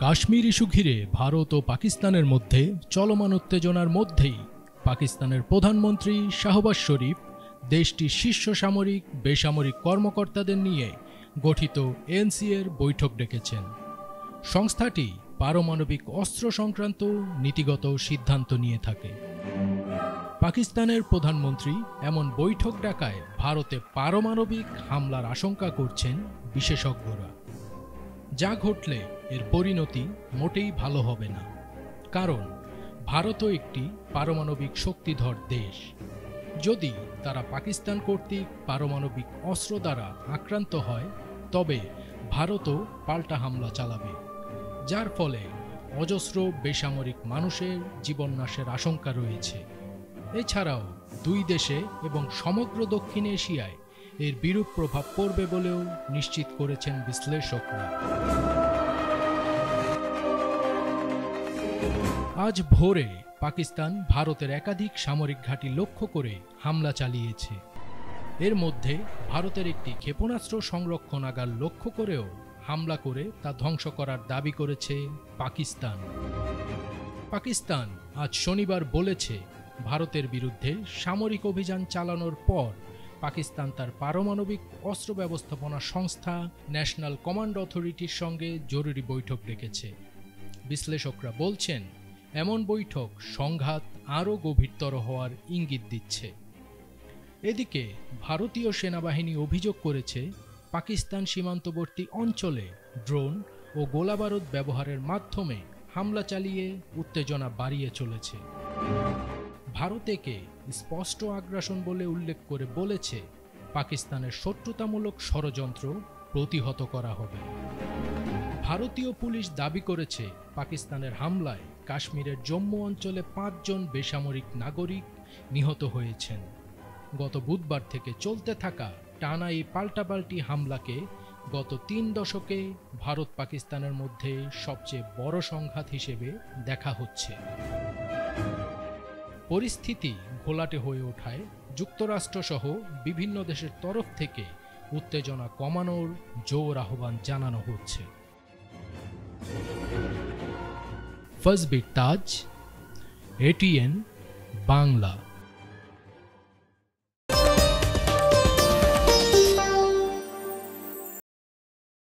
Kashmir issue ঘিরে ভারত ও পাকিস্তানের মধ্যে চলমান উত্তেজনার মধ্যেই পাকিস্তানের প্রধানমন্ত্রী শাহবাজ শরীফ দেশটির শীর্ষ সামরিক বেসামরিক কর্মকর্তাদের নিয়ে গঠিত এনসিএর বৈঠক ডেকেছেন। সংস্থাটি পারমাণবিক অস্ত্র সংক্রান্ত নীতিগত সিদ্ধান্ত নিয়ে থাকে। পাকিস্তানের প্রধানমন্ত্রী এমন বৈঠক ডাকায় ভারতে পারমাণবিক হামলার আশঙ্কা করছেন বিশেষজ্ঞরা। যা ঘটলে এর পরিণতি মোটেই ভালো হবে না, কারণ ভারতও একটি পারমাণবিক শক্তিধর দেশ। যদি তারা পাকিস্তান কর্তৃক পারমাণবিক অস্ত্র দ্বারা আক্রান্ত হয়, তবে ভারতও পাল্টা হামলা চালাবে, যার ফলে অজস্র বেসামরিক মানুষের জীবননাশের আশঙ্কা রয়েছে। এছাড়াও দুই দেশে এবং সমগ্র দক্ষিণ এশিয়ায় এর বিরূপ প্রভাব পড়বে বলেও নিশ্চিত করেছেন বিশ্লেষকরা। আজ ভোরে পাকিস্তান ভারতের একাধিক সামরিক ঘাঁটি লক্ষ্য করে হামলা চালিয়েছে। এর মধ্যে ভারতের একটি ক্ষেপণাস্ত্র সংরক্ষণাগার লক্ষ্য করেও হামলা করে তা ধ্বংস করার দাবি করেছে পাকিস্তান। পাকিস্তান আজ শনিবার বলেছে, ভারতের বিরুদ্ধে সামরিক অভিযান চালানোর পর পাকিস্তান তার পারমাণবিক অস্ত্র ব্যবস্থাপনা সংস্থা ন্যাশনাল কমান্ড অথরিটির সঙ্গে জরুরি বৈঠক ডেকেছে। বিশ্লেষকরা বলছেন, এমন বৈঠক সংঘাত আরও গভীরতর হওয়ার ইঙ্গিত দিচ্ছে। এদিকে ভারতীয় সেনাবাহিনী অভিযোগ করেছে, পাকিস্তান সীমান্তবর্তী অঞ্চলে ড্রোন ও গোলাবারুদ ব্যবহারের মাধ্যমে হামলা চালিয়ে উত্তেজনা বাড়িয়ে চলেছে। ভারত একে স্পষ্ট আগ্রাসন বলে উল্লেখ করে বলেছে, পাকিস্তানের শত্রুতামূলক ষড়যন্ত্র প্রতিহত করা হবে। ভারতীয় পুলিশ দাবি করেছে, পাকিস্তানের হামলায় কাশ্মীরের জম্মু অঞ্চলে 5 জন বেসামরিক নাগরিক নিহত হয়েছেন। গত বুধবার থেকে চলতে থাকা টানা এই পাল্টাপাল্টি হামলাকে গত 3 দশকে ভারত পাকিস্তানের মধ্যে সবচেয়ে বড় সংঘাত হিসেবে দেখা হচ্ছে। পরিস্থিতি ঘোলাটে হয়ে ওঠায় যুক্তরাষ্ট্রসহ বিভিন্ন দেশের তরফ থেকে উত্তেজনা কমানোর জোর আহ্বান জানানো হচ্ছে। ফজবির তাজ, ATN বাংলা।